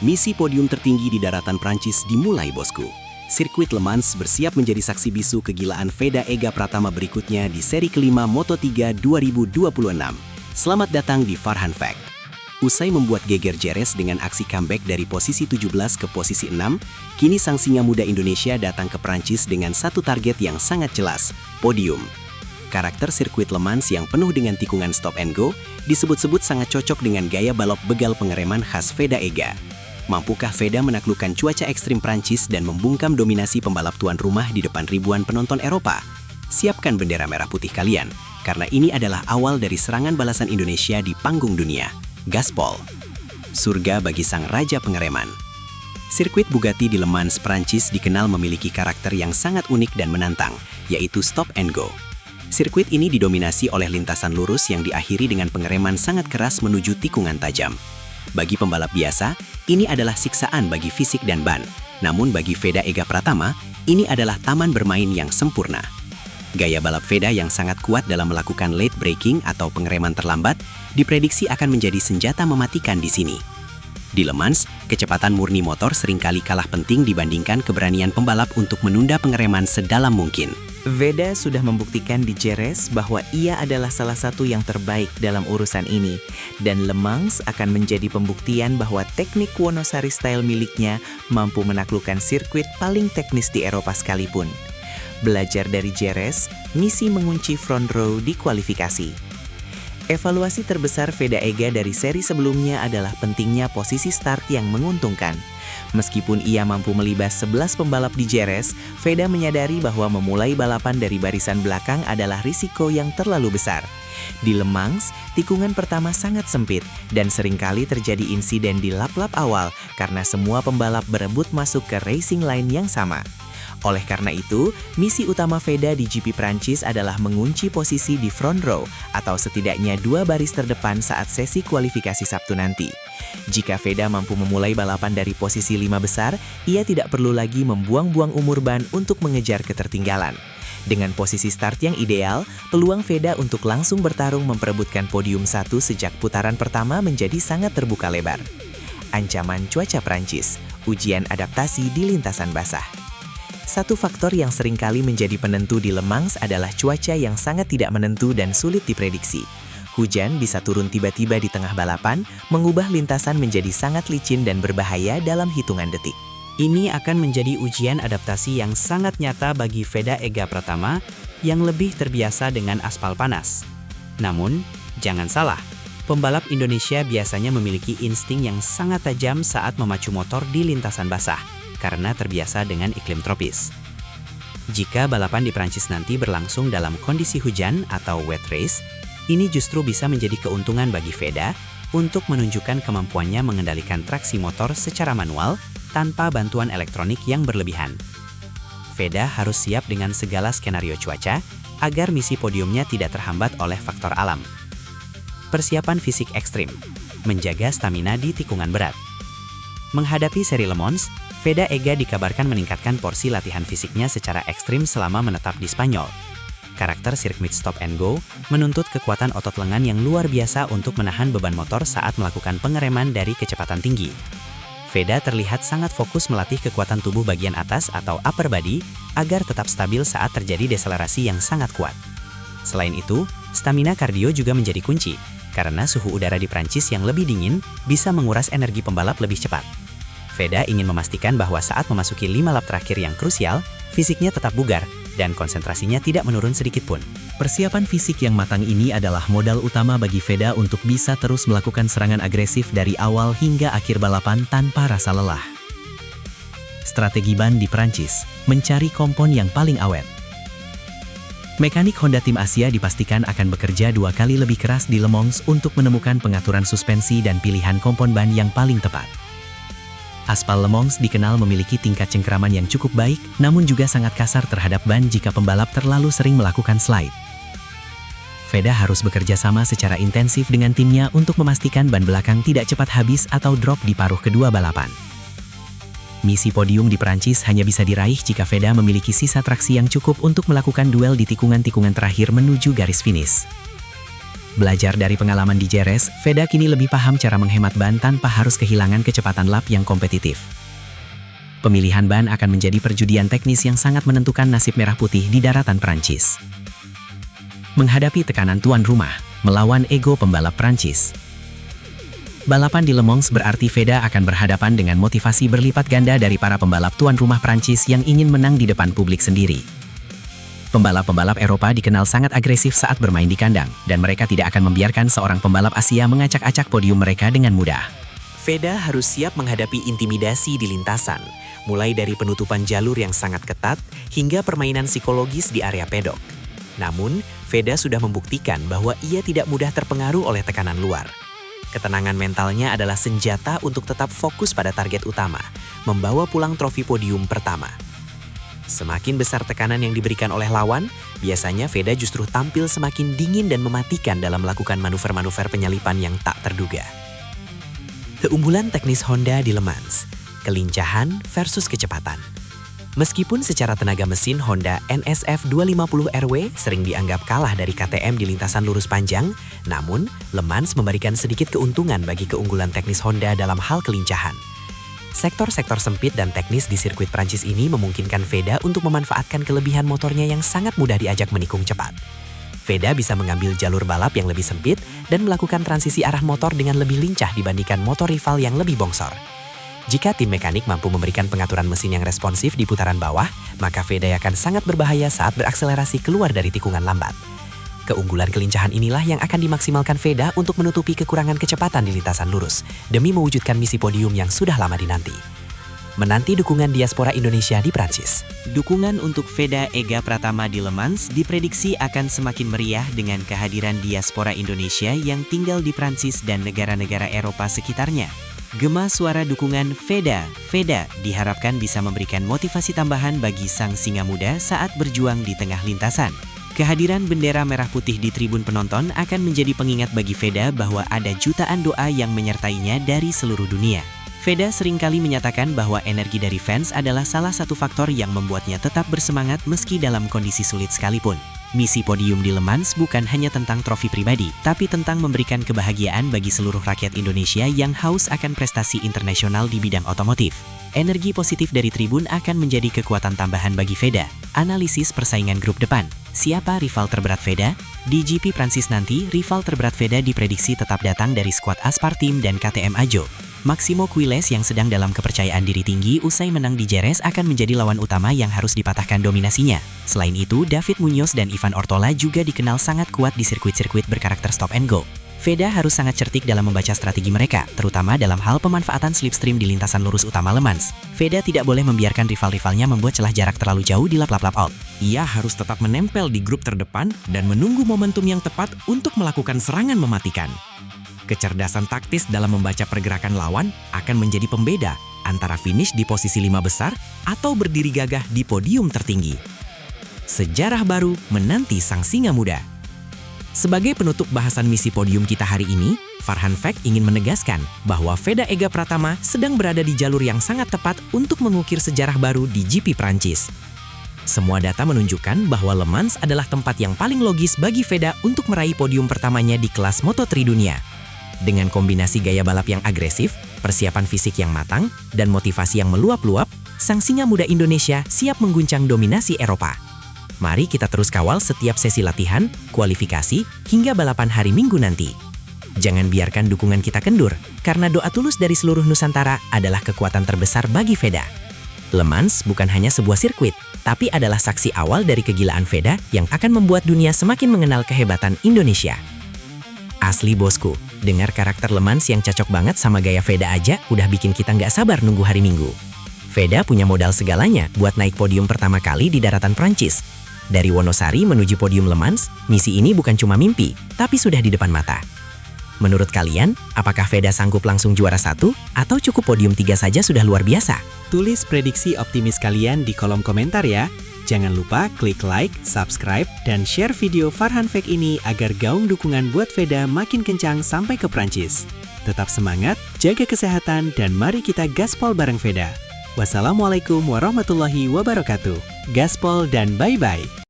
Misi podium tertinggi di daratan Prancis dimulai, bosku. Sirkuit Le Mans bersiap menjadi saksi bisu kegilaan Veda Ega Pratama berikutnya di seri kelima Moto3 2026. Selamat datang di Farhan Fact. Usai membuat geger Jerez dengan aksi comeback dari posisi 17 ke posisi 6, kini sang singa muda Indonesia datang ke Prancis dengan satu target yang sangat jelas, podium. Karakter sirkuit Le Mans yang penuh dengan tikungan stop and go disebut-sebut sangat cocok dengan gaya balap begal pengereman khas Veda Ega. Mampukah Veda menaklukkan cuaca ekstrim Prancis dan membungkam dominasi pembalap tuan rumah di depan ribuan penonton Eropa? Siapkan bendera merah putih kalian, karena ini adalah awal dari serangan balasan Indonesia di panggung dunia. Gaspol, surga bagi sang raja pengereman. Sirkuit Bugatti di Le Mans, Prancis dikenal memiliki karakter yang sangat unik dan menantang, yaitu stop and go. Sirkuit ini didominasi oleh lintasan lurus yang diakhiri dengan pengereman sangat keras menuju tikungan tajam. Bagi pembalap biasa, ini adalah siksaan bagi fisik dan ban. Namun bagi Veda Ega Pratama, ini adalah taman bermain yang sempurna. Gaya balap Veda yang sangat kuat dalam melakukan late braking atau pengereman terlambat diprediksi akan menjadi senjata mematikan di sini. Di Le Mans, kecepatan murni motor seringkali kalah penting dibandingkan keberanian pembalap untuk menunda pengereman sedalam mungkin. Veda sudah membuktikan di Jerez bahwa ia adalah salah satu yang terbaik dalam urusan ini, dan Le Mans akan menjadi pembuktian bahwa teknik Wonosari style miliknya mampu menaklukkan sirkuit paling teknis di Eropa sekalipun. Belajar dari Jerez, misi mengunci front row di kualifikasi. Evaluasi terbesar Veda Ega dari seri sebelumnya adalah pentingnya posisi start yang menguntungkan. Meskipun ia mampu melibas 11 pembalap di Jerez, Veda menyadari bahwa memulai balapan dari barisan belakang adalah risiko yang terlalu besar. Di Le Mans, tikungan pertama sangat sempit dan seringkali terjadi insiden di lap-lap awal karena semua pembalap berebut masuk ke racing line yang sama. Oleh karena itu, misi utama Veda di GP Prancis adalah mengunci posisi di front row atau setidaknya 2 baris terdepan saat sesi kualifikasi Sabtu nanti. Jika Veda mampu memulai balapan dari posisi 5 besar, ia tidak perlu lagi membuang-buang umur ban untuk mengejar ketertinggalan. Dengan posisi start yang ideal, peluang Veda untuk langsung bertarung memperebutkan podium 1 sejak putaran pertama menjadi sangat terbuka lebar. Ancaman cuaca Prancis, ujian adaptasi di lintasan basah. Satu faktor yang seringkali menjadi penentu di Le Mans adalah cuaca yang sangat tidak menentu dan sulit diprediksi. Hujan bisa turun tiba-tiba di tengah balapan, mengubah lintasan menjadi sangat licin dan berbahaya dalam hitungan detik. Ini akan menjadi ujian adaptasi yang sangat nyata bagi Veda Ega Pratama yang lebih terbiasa dengan aspal panas. Namun, jangan salah, pembalap Indonesia biasanya memiliki insting yang sangat tajam saat memacu motor di lintasan basah, karena terbiasa dengan iklim tropis. Jika balapan di Prancis nanti berlangsung dalam kondisi hujan atau wet race, ini justru bisa menjadi keuntungan bagi Veda untuk menunjukkan kemampuannya mengendalikan traksi motor secara manual tanpa bantuan elektronik yang berlebihan. Veda harus siap dengan segala skenario cuaca agar misi podiumnya tidak terhambat oleh faktor alam. Persiapan fisik ekstrim, menjaga stamina di tikungan berat. Menghadapi seri Le Mans, Veda Ega dikabarkan meningkatkan porsi latihan fisiknya secara ekstrim selama menetap di Spanyol. Karakter sirkuit stop and go menuntut kekuatan otot lengan yang luar biasa untuk menahan beban motor saat melakukan pengereman dari kecepatan tinggi. Veda terlihat sangat fokus melatih kekuatan tubuh bagian atas atau upper body agar tetap stabil saat terjadi deselerasi yang sangat kuat. Selain itu, stamina kardio juga menjadi kunci, karena suhu udara di Prancis yang lebih dingin bisa menguras energi pembalap lebih cepat. Veda ingin memastikan bahwa saat memasuki 5 lap terakhir yang krusial, fisiknya tetap bugar dan konsentrasinya tidak menurun sedikit pun. Persiapan fisik yang matang ini adalah modal utama bagi Veda untuk bisa terus melakukan serangan agresif dari awal hingga akhir balapan tanpa rasa lelah. Strategi ban di Prancis, mencari kompon yang paling awet. Mekanik Honda Tim Asia dipastikan akan bekerja 2 kali lebih keras di Le Mans untuk menemukan pengaturan suspensi dan pilihan kompon ban yang paling tepat. Aspal Le Mans dikenal memiliki tingkat cengkeraman yang cukup baik, namun juga sangat kasar terhadap ban jika pembalap terlalu sering melakukan slide. Veda harus bekerja sama secara intensif dengan timnya untuk memastikan ban belakang tidak cepat habis atau drop di paruh kedua balapan. Misi podium di Prancis hanya bisa diraih jika Veda memiliki sisa traksi yang cukup untuk melakukan duel di tikungan-tikungan terakhir menuju garis finish. Belajar dari pengalaman di Jerez, Veda kini lebih paham cara menghemat ban tanpa harus kehilangan kecepatan lap yang kompetitif. Pemilihan ban akan menjadi perjudian teknis yang sangat menentukan nasib merah putih di daratan Prancis. Menghadapi tekanan tuan rumah, melawan ego pembalap Prancis. Balapan di Le Mans berarti Veda akan berhadapan dengan motivasi berlipat ganda dari para pembalap tuan rumah Prancis yang ingin menang di depan publik sendiri. Pembalap-pembalap Eropa dikenal sangat agresif saat bermain di kandang, dan mereka tidak akan membiarkan seorang pembalap Asia mengacak-acak podium mereka dengan mudah. Veda harus siap menghadapi intimidasi di lintasan, mulai dari penutupan jalur yang sangat ketat hingga permainan psikologis di area pedok. Namun, Veda sudah membuktikan bahwa ia tidak mudah terpengaruh oleh tekanan luar. Ketenangan mentalnya adalah senjata untuk tetap fokus pada target utama, membawa pulang trofi podium pertama. Semakin besar tekanan yang diberikan oleh lawan, biasanya Veda justru tampil semakin dingin dan mematikan dalam melakukan manuver-manuver penyalipan yang tak terduga. Keunggulan teknis Honda di Le Mans, kelincahan versus kecepatan. Meskipun secara tenaga mesin Honda NSF 250RW sering dianggap kalah dari KTM di lintasan lurus panjang, namun Le Mans memberikan sedikit keuntungan bagi keunggulan teknis Honda dalam hal kelincahan. Sektor-sektor sempit dan teknis di sirkuit Prancis ini memungkinkan Veda untuk memanfaatkan kelebihan motornya yang sangat mudah diajak menikung cepat. Veda bisa mengambil jalur balap yang lebih sempit dan melakukan transisi arah motor dengan lebih lincah dibandingkan motor rival yang lebih bongsor. Jika tim mekanik mampu memberikan pengaturan mesin yang responsif di putaran bawah, maka Veda akan sangat berbahaya saat berakselerasi keluar dari tikungan lambat. Keunggulan kelincahan inilah yang akan dimaksimalkan Veda untuk menutupi kekurangan kecepatan di lintasan lurus, demi mewujudkan misi podium yang sudah lama dinanti. Menanti dukungan diaspora Indonesia di Prancis. Dukungan untuk Veda Ega Pratama di Le Mans diprediksi akan semakin meriah dengan kehadiran diaspora Indonesia yang tinggal di Prancis dan negara-negara Eropa sekitarnya. Gema suara dukungan Veda diharapkan bisa memberikan motivasi tambahan bagi sang singa muda saat berjuang di tengah lintasan. Kehadiran bendera merah putih di tribun penonton akan menjadi pengingat bagi Veda bahwa ada jutaan doa yang menyertainya dari seluruh dunia. Veda seringkali menyatakan bahwa energi dari fans adalah salah satu faktor yang membuatnya tetap bersemangat meski dalam kondisi sulit sekalipun. Misi podium di Le Mans bukan hanya tentang trofi pribadi, tapi tentang memberikan kebahagiaan bagi seluruh rakyat Indonesia yang haus akan prestasi internasional di bidang otomotif. Energi positif dari tribun akan menjadi kekuatan tambahan bagi Veda. Analisis persaingan grup depan. Siapa rival terberat Veda? Di GP Prancis nanti, rival terberat Veda diprediksi tetap datang dari skuad Aspar Team dan KTM Ajo. Maximo Quiles yang sedang dalam kepercayaan diri tinggi usai menang di Jerez akan menjadi lawan utama yang harus dipatahkan dominasinya. Selain itu, David Munoz dan Ivan Ortola juga dikenal sangat kuat di sirkuit-sirkuit berkarakter stop and go. Veda harus sangat cerdik dalam membaca strategi mereka, terutama dalam hal pemanfaatan slipstream di lintasan lurus utama Le Mans. Veda tidak boleh membiarkan rival-rivalnya membuat celah jarak terlalu jauh di lap-lap out. Ia harus tetap menempel di grup terdepan dan menunggu momentum yang tepat untuk melakukan serangan mematikan. Kecerdasan taktis dalam membaca pergerakan lawan akan menjadi pembeda antara finish di posisi 5 besar atau berdiri gagah di podium tertinggi. Sejarah baru menanti sang singa muda. Sebagai penutup bahasan misi podium kita hari ini, Farhan Fact ingin menegaskan bahwa Veda Ega Pratama sedang berada di jalur yang sangat tepat untuk mengukir sejarah baru di GP Prancis. Semua data menunjukkan bahwa Le Mans adalah tempat yang paling logis bagi Veda untuk meraih podium pertamanya di kelas Moto3 dunia. Dengan kombinasi gaya balap yang agresif, persiapan fisik yang matang, dan motivasi yang meluap-luap, sang singa muda Indonesia siap mengguncang dominasi Eropa. Mari kita terus kawal setiap sesi latihan, kualifikasi, hingga balapan hari Minggu nanti. Jangan biarkan dukungan kita kendur, karena doa tulus dari seluruh Nusantara adalah kekuatan terbesar bagi Veda. Le Mans bukan hanya sebuah sirkuit, tapi adalah saksi awal dari kegilaan Veda yang akan membuat dunia semakin mengenal kehebatan Indonesia. Asli bosku, dengar karakter Le Mans yang cocok banget sama gaya Veda aja udah bikin kita nggak sabar nunggu hari Minggu. Veda punya modal segalanya buat naik podium pertama kali di daratan Prancis. Dari Wonosari menuju podium Le Mans, misi ini bukan cuma mimpi, tapi sudah di depan mata. Menurut kalian, apakah Veda sanggup langsung juara 1 atau cukup podium 3 saja sudah luar biasa? Tulis prediksi optimis kalian di kolom komentar ya. Jangan lupa klik like, subscribe, dan share video Farhan Fact ini agar gaung dukungan buat Veda makin kencang sampai ke Prancis. Tetap semangat, jaga kesehatan, dan mari kita gaspol bareng Veda. Wassalamualaikum warahmatullahi wabarakatuh. Gaspol dan bye-bye.